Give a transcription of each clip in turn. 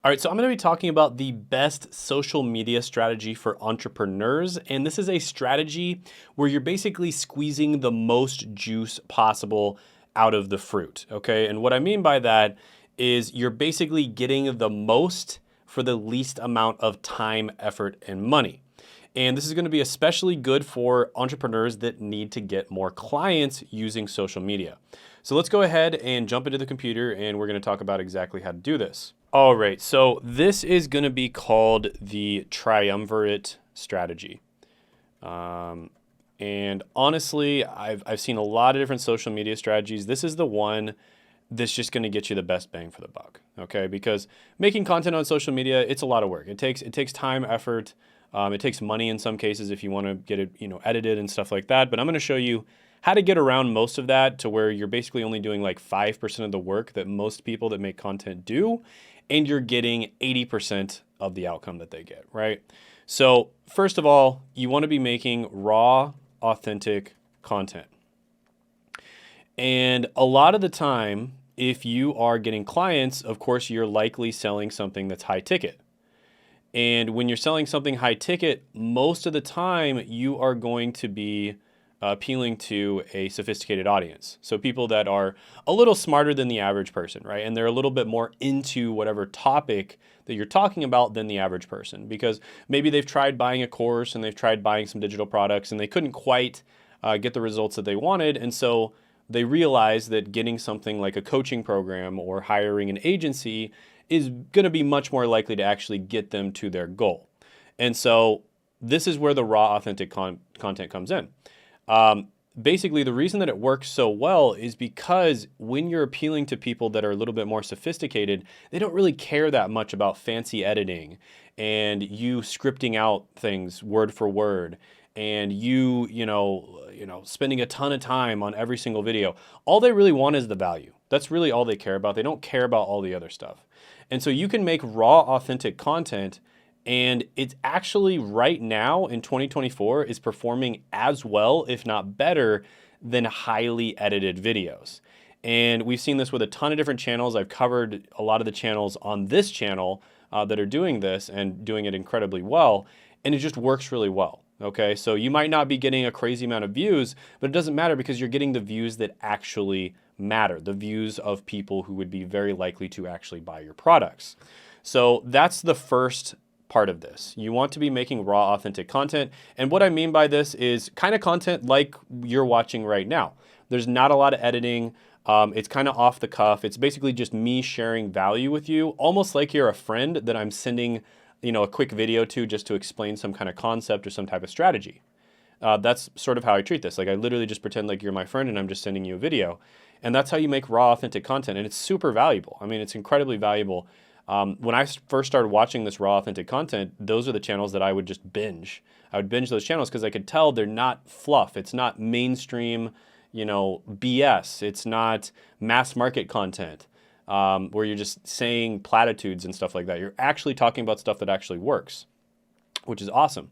All right, so I'm going to be talking about the best social media strategy for entrepreneurs. And this is a strategy where you're basically squeezing the most juice possible out of the fruit. Okay. And what I mean by that is you're basically getting the most for the least amount of time, effort, and money. And this is going to be especially good for entrepreneurs that need to get more clients using social media. So let's go ahead and jump into the computer and we're going to talk about exactly how to do this. All right, so this is going to be called the triumvirate strategy. And honestly, I've seen a lot of different social media strategies. This is the one that's just going to get you the best bang for the buck, okay? Because making content on social media, it's a lot of work. It takes time, effort. It takes money in some cases if you want to get it, edited and stuff like that. But I'm going to show you how to get around most of that to where you're basically only doing like 5% of the work that most people that make content do, and you're getting 80% of the outcome that they get, right? So first of all, you want to be making raw, authentic content. And a lot of the time, if you are getting clients, of course, you're likely selling something that's high ticket. And when you're selling something high ticket, most of the time you are going to be appealing to a sophisticated audience. So people that are a little smarter than the average person, right? And they're a little bit more into whatever topic that you're talking about than the average person, because maybe they've tried buying a course and they've tried buying some digital products and they couldn't quite get the results that they wanted. And so they realize that getting something like a coaching program or hiring an agency is going to be much more likely to actually get them to their goal. And so this is where the raw, authentic content comes in. Basically, the reason that it works so well is because when you're appealing to people that are a little bit more sophisticated, they don't really care that much about fancy editing and you scripting out things word for word and spending a ton of time on every single video. All they really want is the value. That's really all they care about. They don't care about all the other stuff. And so you can make raw, authentic content, and it's actually right now in 2024 is performing as well, if not better, than highly edited videos. And we've seen this with a ton of different channels. I've covered a lot of the channels on this channel that are doing this and doing it incredibly well, and it just works really well. Okay, so you might not be getting a crazy amount of views, but it doesn't matter because you're getting the views that actually matter, the views of people who would be very likely to actually buy your products. So that's the first part of this. You want to be making raw, authentic content. And what I mean by this is kind of content like you're watching right now. There's not a lot of editing. It's kind of off the cuff. It's basically just me sharing value with you, almost like you're a friend that I'm sending a quick video to just to explain some kind of concept or some type of strategy. That's sort of how I treat this. Like I literally just pretend like you're my friend and I'm just sending you a video. And that's how you make raw, authentic content. And it's super valuable. I mean, it's incredibly valuable. When I first started watching this raw, authentic content, those are the channels that I would just binge. I would binge those channels because I could tell they're not fluff. It's not mainstream, BS. It's not mass market content. Where you're just saying platitudes and stuff like that. You're actually talking about stuff that actually works, which is awesome.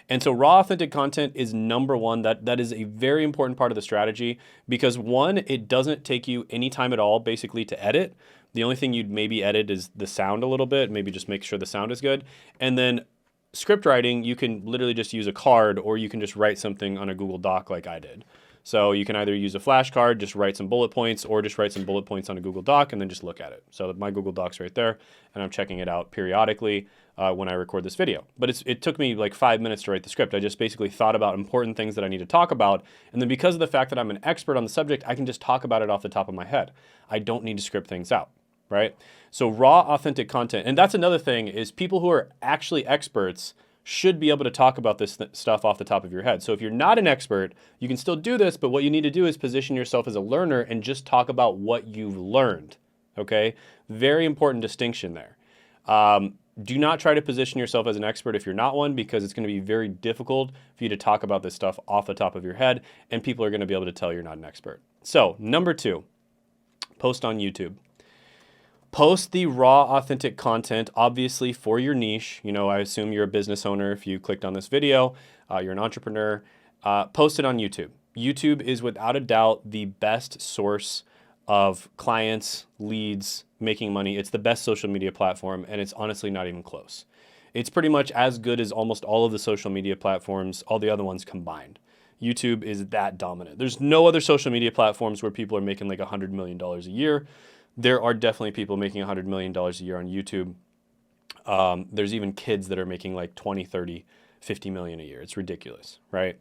And so raw, authentic content is number one. That is a very important part of the strategy because one, it doesn't take you any time at all basically to edit. The only thing you'd maybe edit is the sound a little bit, maybe just make sure the sound is good. And then script writing, you can literally just use a card or you can just write something on a Google Doc like I did. So you can either use a flashcard, just write some bullet points, or just write some bullet points on a Google Doc and then just look at it. So my Google Doc's right there, and I'm checking it out periodically when I record this video. But it took me like 5 minutes to write the script. I just basically thought about important things that I need to talk about, and then because of the fact that I'm an expert on the subject, I can just talk about it off the top of my head. I don't need to script things out, right? So raw, authentic content, and that's another thing is people who are actually experts should be able to talk about this stuff off the top of your head. So if you're not an expert, you can still do this, but what you need to do is position yourself as a learner and just talk about what you've learned, okay? Very important distinction there. Do not try to position yourself as an expert if you're not one because it's going to be very difficult for you to talk about this stuff off the top of your head and people are going to be able to tell you're not an expert. So number 2, post on YouTube. Post the raw, authentic content, obviously for your niche. I assume you're a business owner. If you clicked on this video, you're an entrepreneur. Post it on YouTube. YouTube is without a doubt the best source of clients, leads, making money. It's the best social media platform, and it's honestly not even close. It's pretty much as good as almost all of the social media platforms, all the other ones combined. YouTube is that dominant. There's no other social media platforms where people are making like $100 million a year. There are definitely people making $100 million a year on YouTube. There's even kids that are making like 20, 30, 50 million a year. It's ridiculous, right?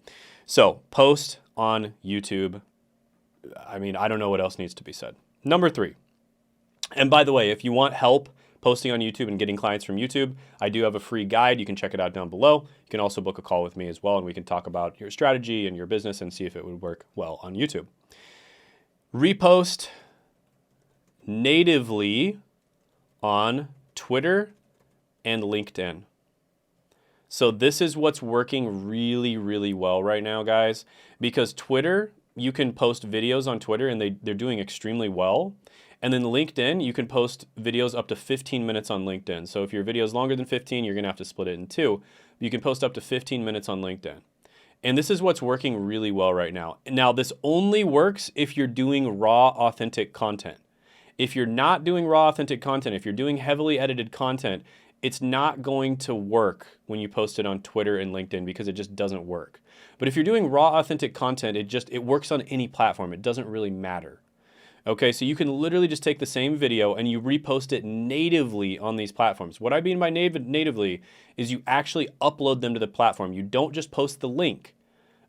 So post on YouTube. I mean, I don't know what else needs to be said. Number 3. And by the way, if you want help posting on YouTube and getting clients from YouTube, I do have a free guide. You can check it out down below. You can also book a call with me as well, and we can talk about your strategy and your business and see if it would work well on YouTube. Repost natively on Twitter and LinkedIn. So this is what's working really, really well right now, guys, because Twitter, you can post videos on Twitter and they're doing extremely well. And then LinkedIn, you can post videos up to 15 minutes on LinkedIn. So if your video is longer than 15, you're gonna have to split it in 2. You can post up to 15 minutes on LinkedIn. And this is what's working really well right now. Now, this only works if you're doing raw, authentic content. If you're not doing raw, authentic content, if you're doing heavily edited content, it's not going to work when you post it on Twitter and LinkedIn because it just doesn't work. But if you're doing raw, authentic content, it works on any platform. It doesn't really matter. Okay, so you can literally just take the same video and you repost it natively on these platforms. What I mean by natively is you actually upload them to the platform. You don't just post the link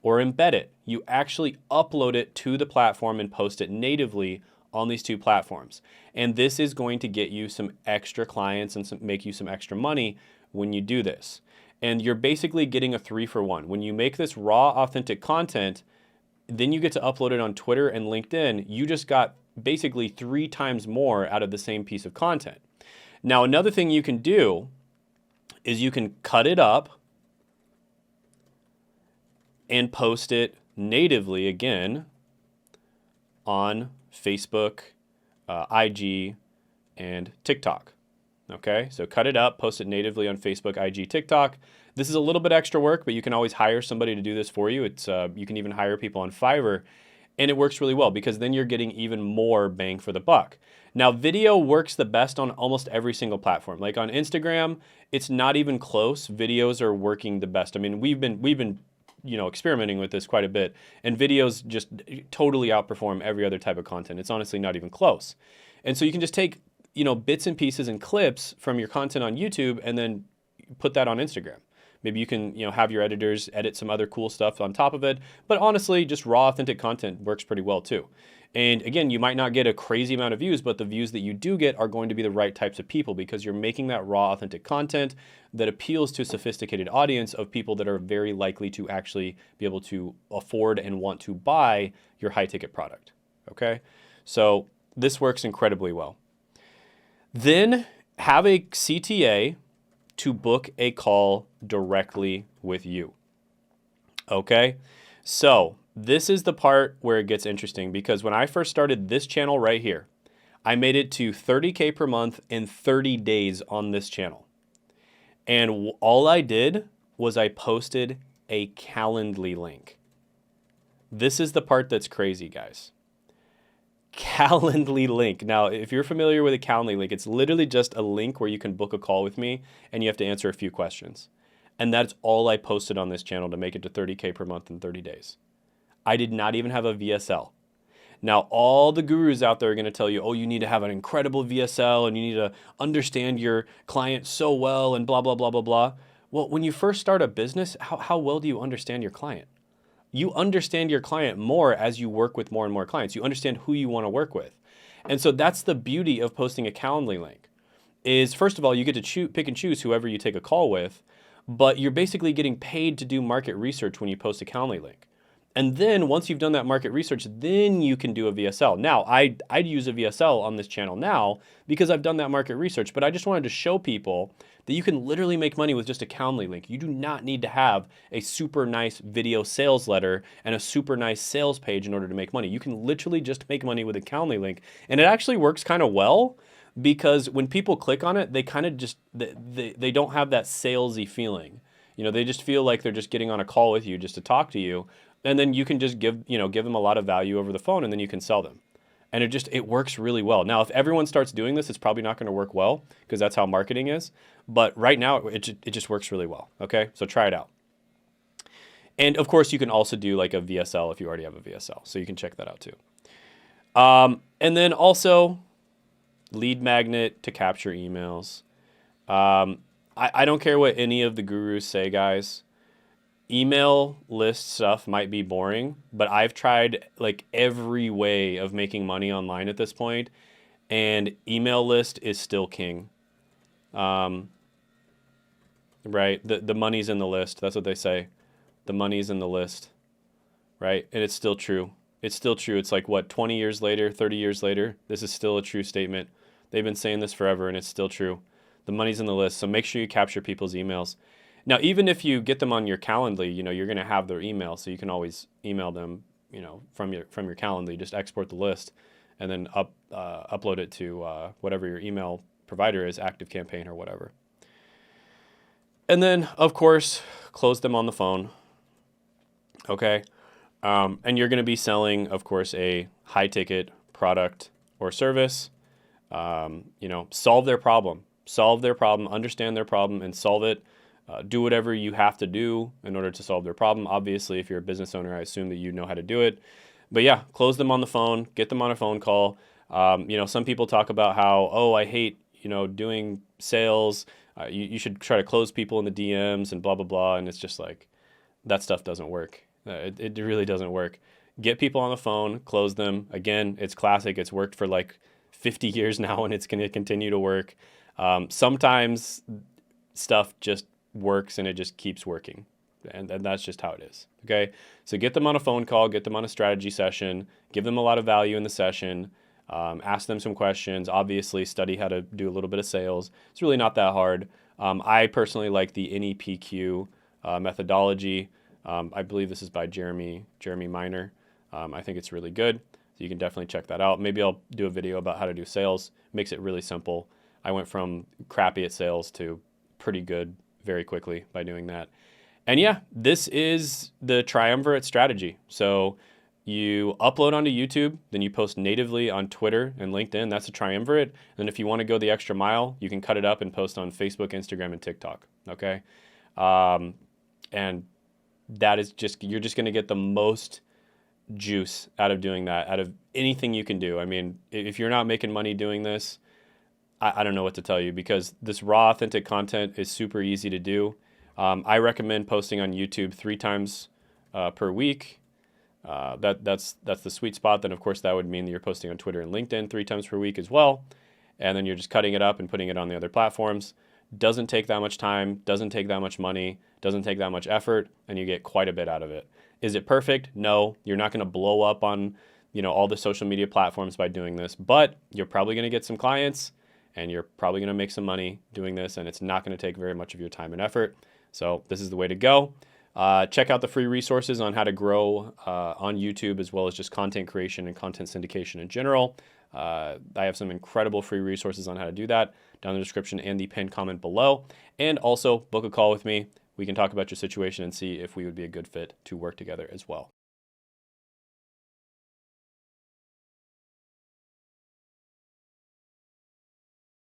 or embed it. You actually upload it to the platform and post it natively on these 2 platforms. And this is going to get you some extra clients and make you some extra money when you do this. And you're basically getting a 3-for-1. When you make this raw, authentic content, then you get to upload it on Twitter and LinkedIn. You just got basically 3 times more out of the same piece of content. Now, another thing you can do is you can cut it up and post it natively again on Facebook, IG, and TikTok. Okay, so cut it up, post it natively on Facebook, IG, TikTok. This is a little bit extra work, but you can always hire somebody to do this for you. You can even hire people on Fiverr, and it works really well because then you're getting even more bang for the buck. Now, video works the best on almost every single platform. Like on Instagram, it's not even close. Videos are working the best. I mean, we've been experimenting with this quite a bit, and videos just totally outperform every other type of content. It's honestly not even close. And so you can just take, bits and pieces and clips from your content on YouTube and then put that on Instagram. Maybe you can, have your editors edit some other cool stuff on top of it. But honestly, just raw, authentic content works pretty well too. And again, you might not get a crazy amount of views, but the views that you do get are going to be the right types of people because you're making that raw, authentic content that appeals to a sophisticated audience of people that are very likely to actually be able to afford and want to buy your high-ticket product, okay? So this works incredibly well. Then have a CTA to book a call directly with you, okay? So this is the part where it gets interesting because when I first started this channel right here, I made it to 30K per month in 30 days on this channel. And all I did was I posted a Calendly link. This is the part that's crazy, guys. Calendly link. Now, if you're familiar with a Calendly link, it's literally just a link where you can book a call with me and you have to answer a few questions. And that's all I posted on this channel to make it to 30K per month in 30 days. I did not even have a VSL. Now, all the gurus out there are going to tell you, oh, you need to have an incredible VSL and you need to understand your client so well and blah, blah, blah, blah, blah. Well, when you first start a business, how well do you understand your client? You understand your client more as you work with more and more clients. You understand who you want to work with. And so that's the beauty of posting a Calendly link is, first of all, you get to pick and choose whoever you take a call with, but you're basically getting paid to do market research when you post a Calendly link. And then once you've done that market research, then you can do a VSL. Now, I'd use a VSL on this channel now because I've done that market research, but I just wanted to show people that you can literally make money with just a Calendly link. You do not need to have a super nice video sales letter and a super nice sales page in order to make money. You can literally just make money with a Calendly link. And it actually works kind of well because when people click on it, they kind of just, they don't have that salesy feeling. They just feel like they're just getting on a call with you just to talk to you. And then you can just give them a lot of value over the phone and then you can sell them. And it works really well. Now, if everyone starts doing this, it's probably not going to work well because that's how marketing is. But right now, it just works really well. Okay, so try it out. And of course, you can also do like a VSL if you already have a VSL. So you can check that out too. And then also lead magnet to capture emails. I don't care what any of the gurus say, guys. Email list stuff might be boring, but I've tried like every way of making money online at this point, and email list is still king. Right? The money's in the list. That's what they say. The money's in the list, right? And it's still true. It's still true. It's like, what, 20 years later, 30 years later, this is still a true statement. They've been saying this forever, and it's still true. The money's in the list, so make sure you capture people's emails. Now, even if you get them on your Calendly, you're going to have their email, so you can always email them, from your Calendly. Just export the list, and then upload it to whatever your email provider is, ActiveCampaign or whatever. And then, of course, close them on the phone. Okay, and you're going to be selling, of course, a high-ticket product or service. Solve their problem. Solve their problem, understand their problem, and solve it. Do whatever you have to do in order to solve their problem. Obviously, if you're a business owner, I assume that you know how to do it. But yeah, close them on the phone, get them on a phone call. Some people talk about how, I hate, doing sales. You should try to close people in the DMs and blah, blah, blah. And it's just like, that stuff doesn't work. It really doesn't work. Get people on the phone, close them. Again, it's classic. It's worked for like 50 years now, and it's going to continue to work. Sometimes stuff just works and it just keeps working. And that's just how it is. Okay. So get them on a phone call, get them on a strategy session, give them a lot of value in the session, ask them some questions, obviously study how to do a little bit of sales. It's really not that hard. I personally like the NEPQ methodology. I believe this is by Jeremy Miner. I think it's really good. So you can definitely check that out. Maybe I'll do a video about how to do sales. Makes it really simple. I went from crappy at sales to pretty good very quickly by doing that. And yeah, this is the triumvirate strategy. So you upload onto YouTube, then you post natively on Twitter and LinkedIn. That's a triumvirate. And then if you want to go the extra mile, you can cut it up and post on Facebook, Instagram, and TikTok. Okay. And that is you're just going to get the most juice out of doing that, out of anything you can do. I mean, if you're not making money doing this, I don't know what to tell you, because this raw, authentic content is super easy to do. I recommend posting on YouTube 3 times per week. That's the sweet spot. Then, of course, that would mean that you're posting on Twitter and LinkedIn 3 times per week as well. And then you're just cutting it up and putting it on the other platforms. Doesn't take that much time, doesn't take that much money, doesn't take that much effort, and you get quite a bit out of it. Is it perfect? No. You're not going to blow up on all the social media platforms by doing this, but you're probably going to get some clients, and you're probably going to make some money doing this, and it's not going to take very much of your time and effort. So this is the way to go. Check out the free resources on how to grow on YouTube, as well as just content creation and content syndication in general. I have some incredible free resources on how to do that down in the description and the pinned comment below. And also book a call with me. We can talk about your situation and see if we would be a good fit to work together as well.